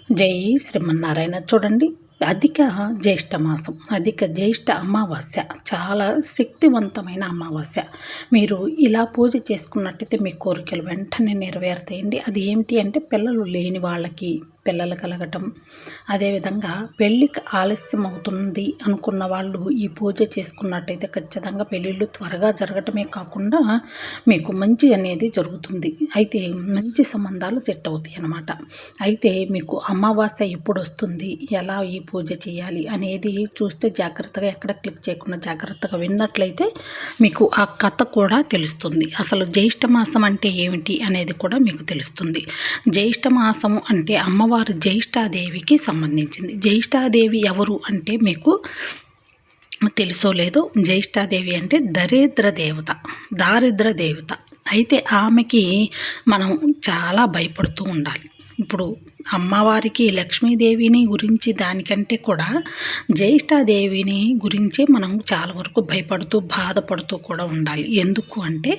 జై శ్రీమన్నారాయణ. చూడండి, అధిక జ్యేష్ఠ మాసం, అధిక జ్యేష్ఠ అమావాస్య చాలా శక్తివంతమైన అమావాస్య. మీరు ఇలా పూజ చేసుకున్నట్టయితే మీ కోరికలు వెంటనే నెరవేరుతాయండి. అది ఏమిటి అంటే పిల్లలు లేని వాళ్ళకి పిల్లలు కలగటం, అదేవిధంగా పెళ్ళికి ఆలస్యం అవుతుంది అనుకున్న వాళ్ళు ఈ పూజ చేసుకున్నట్టయితే ఖచ్చితంగా పెళ్ళిళ్ళు త్వరగా జరగటమే కాకుండా మీకు మంచి అనేది జరుగుతుంది. అయితే మంచి సంబంధాలు సెట్ అవుతాయి అన్నమాట. అయితే మీకు అమావాస్య ఎప్పుడు వస్తుంది, ఎలా ఈ పూజ చేయాలి అనేది చూస్తే జాగ్రత్తగా ఎక్కడ క్లిక్ చేయకుండా జాగ్రత్తగా విన్నట్లయితే మీకు ఆ కథ కూడా తెలుస్తుంది. అసలు జ్యేష్ఠ మాసం అంటే ఏమిటి అనేది కూడా మీకు తెలుస్తుంది. జ్యేష్ఠ మాసం అంటే అమ్మవారు జ్యేష్ఠాదేవికి సంబంధించింది. జ్యేష్ఠాదేవి ఎవరు అంటే మీకు తెలుసో లేదో, జ్యేష్ఠాదేవి అంటే దారిద్ర దేవత. అయితే ఆమెకి మనం చాలా భయపడుతూ ఉండాలి. ఇప్పుడు అమ్మవారికి లక్ష్మీదేవిని గురించి దానికంటే కూడా జ్యేష్ఠాదేవిని గురించే మనం చాలా వరకు భయపడుతూ బాధపడుతూ కూడా ఉండాలి. ఎందుకు అంటే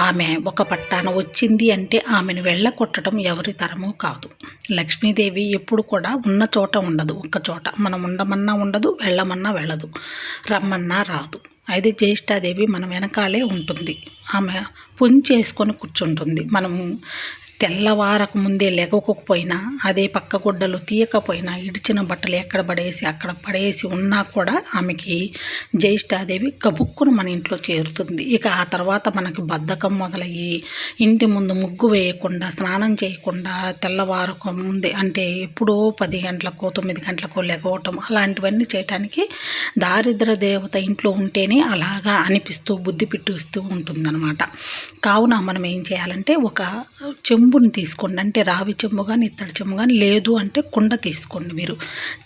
ఆమె ఒక పట్టాన వచ్చింది అంటే ఆమెను వెళ్ళగొట్టడం ఎవరి తరమూ కాదు. లక్ష్మీదేవి ఎప్పుడు కూడా ఉన్న చోట ఉండదు, ఒక్క చోట. మనం ఉండమన్నా ఉండదు, వెళ్ళమన్నా వెళ్ళదు, రమ్మన్నా రాదు. అయితే జ్యేష్ఠాదేవి మన వెనకాలే ఉంటుంది. ఆమె పొంచేసుకొని కూర్చుంటుంది. మనము తెల్లవారకు ముందే లెగవకపోయినా, అదే పక్క గుడ్డలు తీయకపోయినా, ఇడిచిన బట్టలు ఎక్కడ అక్కడ పడేసి ఉన్నా కూడా ఆమెకి జ్యేష్ఠాదేవి గబుక్కును మన ఇంట్లో చేరుతుంది. ఇక ఆ తర్వాత మనకి బద్ధకం మొదలయ్యి ఇంటి ముందు ముగ్గు వేయకుండా, స్నానం చేయకుండా, తెల్లవారకు ముందే అంటే ఎప్పుడో 10 గంటలకో 9 గంటలకో లెగవటం, అలాంటివన్నీ చేయటానికి దారిద్ర దేవత ఇంట్లో ఉంటేనే అలాగా అనిపిస్తూ బుద్ధి పెట్టిస్తూ ఉంటుందన్నమాట. కావున మనం ఏం చేయాలంటే ఒక చెంబుని తీసుకోండి. అంటే రావి చెంబు కానీ ఇత్తడి చెంబు కానీ, లేదు అంటే కుండ తీసుకోండి. మీరు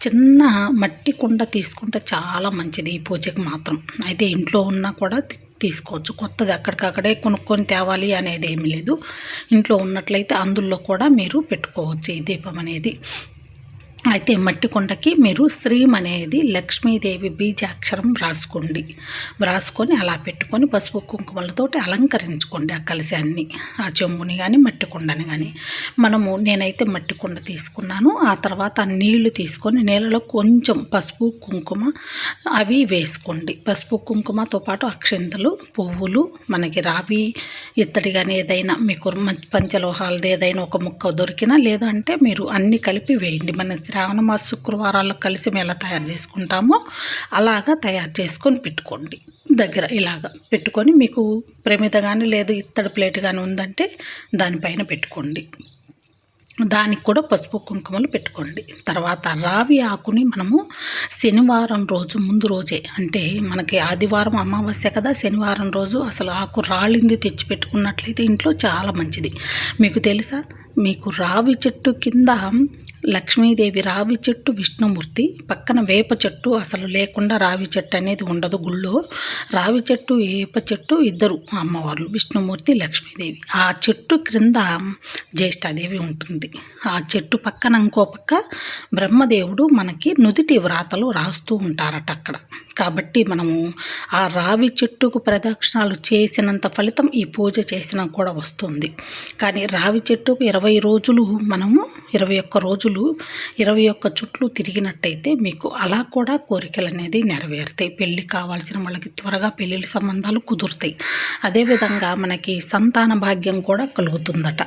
చిన్న మట్టి కుండ తీసుకుంటే చాలా మంచిది ఈ పూజకి మాత్రం. అయితే ఇంట్లో ఉన్నా కూడా తీసుకోవచ్చు. కొత్తది అక్కడికక్కడే కొనుక్కొని తేవాలి అనేది ఏమీ లేదు. ఇంట్లో ఉన్నట్లయితే అందులో కూడా మీరు పెట్టుకోవచ్చు ఈ దీపం అనేది. అయితే మట్టి కొండకి మీరు శ్రీం అనేది లక్ష్మీదేవి బీజాక్షరం వ్రాసుకొని అలా పెట్టుకొని పసుపు కుంకుమలతోటి అలంకరించుకోండి ఆ కలశాన్ని, ఆ చెంబుని కానీ మట్టి కుండని కానీ. నేనైతే మట్టి కుండ తీసుకున్నాను. ఆ తర్వాత నీళ్లు తీసుకొని నీళ్ళలో కొంచెం పసుపు కుంకుమ అవి వేసుకోండి. పసుపు కుంకుమతో పాటు అక్షింతలు, పువ్వులు, మనకి రావి ఇత్తడి కానీ ఏదైనా మీకు పంచలోహాలది ఏదైనా ఒక ముక్క దొరికినా, లేదంటే మీరు అన్నీ కలిపి వేయండి. మన శ్రావణ మాస శుక్రవారాల్లో కలిసి మేము ఎలా తయారు చేసుకుంటామో అలాగా తయారు చేసుకొని పెట్టుకోండి. దగ్గర ఇలాగా పెట్టుకొని మీకు ప్రమిద కానీ లేదు ఇత్తడి ప్లేట్ కానీ ఉందంటే దానిపైన పెట్టుకోండి. దానికి కూడా పసుపు కుంకుమలు పెట్టుకోండి. తర్వాత రావి ఆకుని మనము శనివారం రోజు ముందు రోజే, అంటే మనకి ఆదివారం అమావాస్య కదా, శనివారం రోజు అసలు ఆకు రాళ్ళింది తెచ్చి పెట్టుకున్నట్లయితే ఇంట్లో చాలా మంచిది. మీకు తెలుసా, మీకు రావి చెట్టు కింద లక్ష్మీదేవి, రావి చెట్టు విష్ణుమూర్తి, పక్కన వేప చెట్టు అసలు లేకుండా రావి చెట్టు అనేది ఉండదు గుళ్ళో. రావి చెట్టు, వేప చెట్టు ఇద్దరు అమ్మవార్లు, విష్ణుమూర్తి, లక్ష్మీదేవి. ఆ చెట్టు క్రింద జ్యేష్ఠాదేవి ఉంటుంది. ఆ చెట్టు పక్కన ఇంకో పక్క బ్రహ్మదేవుడు మనకి నుదిటి వ్రాతలు రాస్తూ ఉంటారట అక్కడ. కాబట్టి మనము ఆ రావి చెట్టుకు ప్రదక్షిణాలు చేసినంత ఫలితం ఈ పూజ చేసినా కూడా వస్తుంది. కానీ రావి చెట్టుకు 20 రోజులు మనము 21 రోజులు 21 చుట్లు తిరిగినట్టయితే మీకు అలా కూడా కోరికలు అనేది నెరవేరుతాయి. పెళ్ళి కావాల్సిన వాళ్ళకి త్వరగా పెళ్ళిళ్ళ సంబంధాలు కుదురుతాయి. అదేవిధంగా మనకి సంతాన భాగ్యం కూడా కలుగుతుందట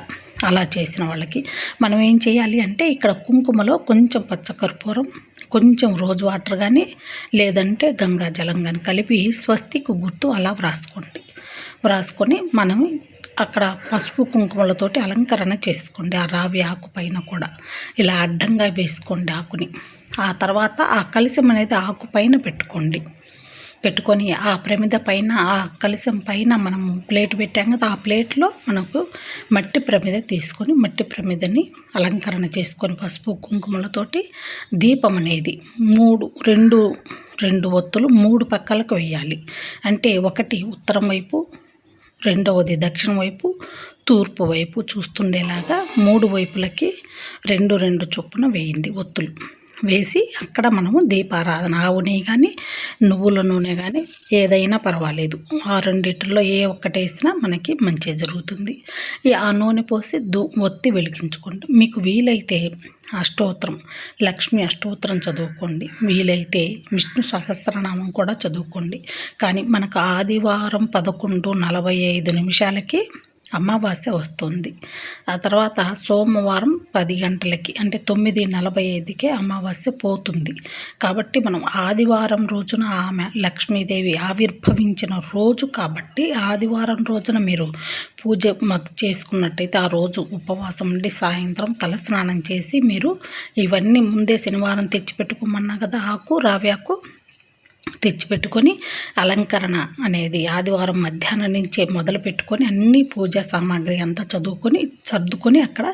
అలా చేసిన వాళ్ళకి. మనం ఏం చేయాలి అంటే ఇక్కడ కుంకుమలో కొంచెం పచ్చకర్పూరం, కొంచెం రోజ్ వాటర్ కానీ లేదంటే గంగా జలం కానీ కలిపి స్వస్తికి గుర్తు అలా వ్రాసుకొని మనం అక్కడ పసుపు కుంకుమలతోటి అలంకరణ చేసుకోండి. ఆ రావి ఆకు పైన కూడా ఇలా అడ్డంగా వేసుకోండి ఆకుని. ఆ తర్వాత ఆ కలశం అనేది ఆకు పైన పెట్టుకొని ఆ ప్రమిద పైన, ఆ కలశం పైన మనం ప్లేట్ పెట్టాం కదా, ఆ ప్లేట్లో మనకు మట్టి ప్రమిద తీసుకొని మట్టి ప్రమిదని అలంకరణ చేసుకొని పసుపు కుంకుమలతోటి దీపం అనేది రెండు ఒత్తులు 3 పక్కలకు వేయాలి. అంటే ఒకటి ఉత్తరం వైపు, రెండవది దక్షిణ వైపు, తూర్పు వైపు చూస్తుండేలాగా 3 వైపులకి 2 చొప్పున వేయండి ఒత్తులు. వేసి అక్కడ మనము దీపారాధన ఆవు నెయ్యి కానీ నువ్వుల నూనె కానీ ఏదైనా పర్వాలేదు, ఆ రెండిటిలో ఏ ఒక్కటి వేసినా మనకి మంచి జరుగుతుంది. ఆ నూనె పోసి ఒత్తి వెలిగించుకోండి. మీకు వీలైతే అష్టోత్తరం, లక్ష్మీ అష్టోత్తరం చదువుకోండి, వీలైతే విష్ణు సహస్రనామం కూడా చదువుకోండి. కానీ మనకు ఆదివారం 11:45 అమావాస్య వస్తుంది. ఆ తర్వాత సోమవారం 10 గంటలకి అంటే 9:45కే అమావాస్య పోతుంది. కాబట్టి మనం ఆదివారం రోజున ఆమె లక్ష్మీదేవి ఆవిర్భవించిన రోజు కాబట్టి ఆదివారం రోజున మీరు పూజ చేసుకున్నట్టయితే ఆ రోజు ఉపవాసం ఉండి సాయంత్రం తలస్నానం చేసి మీరు ఇవన్నీ ముందే శనివారం తెచ్చిపెట్టుకోమన్నా కదా, రావి ఆకు తెచ్చిపెట్టుకొని అలంకరణ అనేది ఆదివారం మధ్యాహ్నం నుంచే మొదలు పెట్టుకొని అన్ని పూజా సామాగ్రి అంతా సర్దుకొని అక్కడ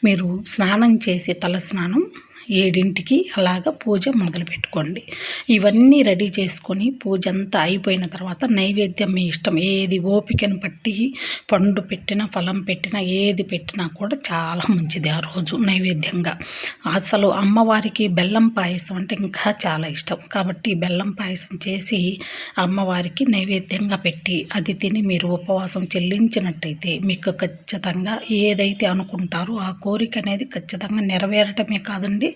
మీరు స్నానం చేసి తలస్నానం 7ంటికి అలాగా పూజ మొదలు పెట్టుకోండి. ఇవన్నీ రెడీ చేసుకొని పూజ అంతా అయిపోయిన తర్వాత నైవేద్యం మీ ఇష్టం, ఏది ఓపికను బట్టి పండు పెట్టినా ఫలం పెట్టినా ఏది పెట్టినా కూడా చాలా మంచిది ఆ రోజు నైవేద్యంగా. అసలు అమ్మవారికి బెల్లం పాయసం అంటే ఇంకా చాలా ఇష్టం కాబట్టి బెల్లం పాయసం చేసి అమ్మవారికి నైవేద్యంగా పెట్టి అది తిని మీరు ఉపవాసం చెల్లించినట్టయితే మీకు ఖచ్చితంగా ఏదైతే అనుకుంటారో ఆ కోరిక అనేది ఖచ్చితంగా నెరవేరటమే కాదండి,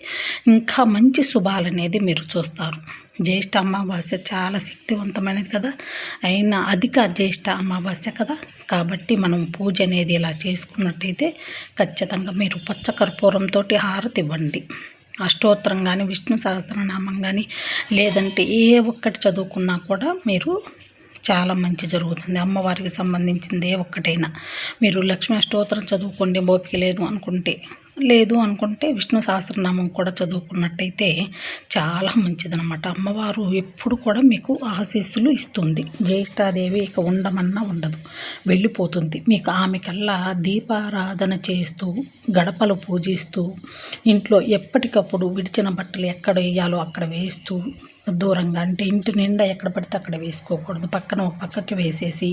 ఇంకా మంచి శుభాలనేది మీరు చూస్తారు. జ్యేష్ఠ అమావాస్య చాలా శక్తివంతమైనది కదా, అయినా అధిక జ్యేష్ఠ అమావాస్య కదా, కాబట్టి మనం పూజ అనేది ఇలా చేసుకున్నట్టయితే ఖచ్చితంగా మీరు పచ్చకర్పూరంతో హారతి ఇవ్వండి. అష్టోత్తరం కానీ విష్ణు సహస్రనామం కానీ లేదంటే ఏ ఒక్కటి చదువుకున్నా కూడా మీరు చాలా మంచి జరుగుతుంది. అమ్మవారికి సంబంధించింది ఏ ఒక్కటైనా మీరు లక్ష్మీ అష్టోత్తరం చదువుకోండి, ఓపిక లేదు అనుకుంటే విష్ణు సహస్రనామం కూడా చదువుకున్నట్టయితే చాలా మంచిదనమాట. అమ్మవారు ఎప్పుడు కూడా మీకు ఆశీస్సులు ఇస్తుంది. జ్యేష్ఠాదేవి ఇక ఉండమన్నా ఉండదు, వెళ్ళిపోతుంది. మీకు ఆమెకల్లా దీపారాధన చేస్తూ గడపలు పూజిస్తూ ఇంట్లో ఎప్పటికప్పుడు విడిచిన బట్టలు ఎక్కడ వేయాలో అక్కడ వేస్తూ దూరంగా అంటే ఇంటి నిండా ఎక్కడ పడితే అక్కడ వేసుకోకూడదు, పక్కకి వేసేసి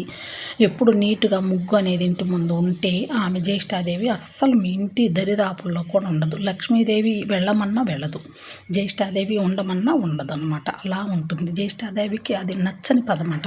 ఎప్పుడు నీట్గా ముగ్గు అనేది ఇంటి ముందు ఉంటే ఆమె జ్యేష్ఠాదేవి అస్సలు మీ ఇంటి దరిదాపుల్లో కూడా ఉండదు. లక్ష్మీదేవి వెళ్ళమన్నా వెళ్ళదు, జ్యేష్ఠాదేవి ఉండమన్నా ఉండదు అనమాట. అలా ఉంటుంది. జ్యేష్ఠాదేవికి అది నచ్చని పదం అంట.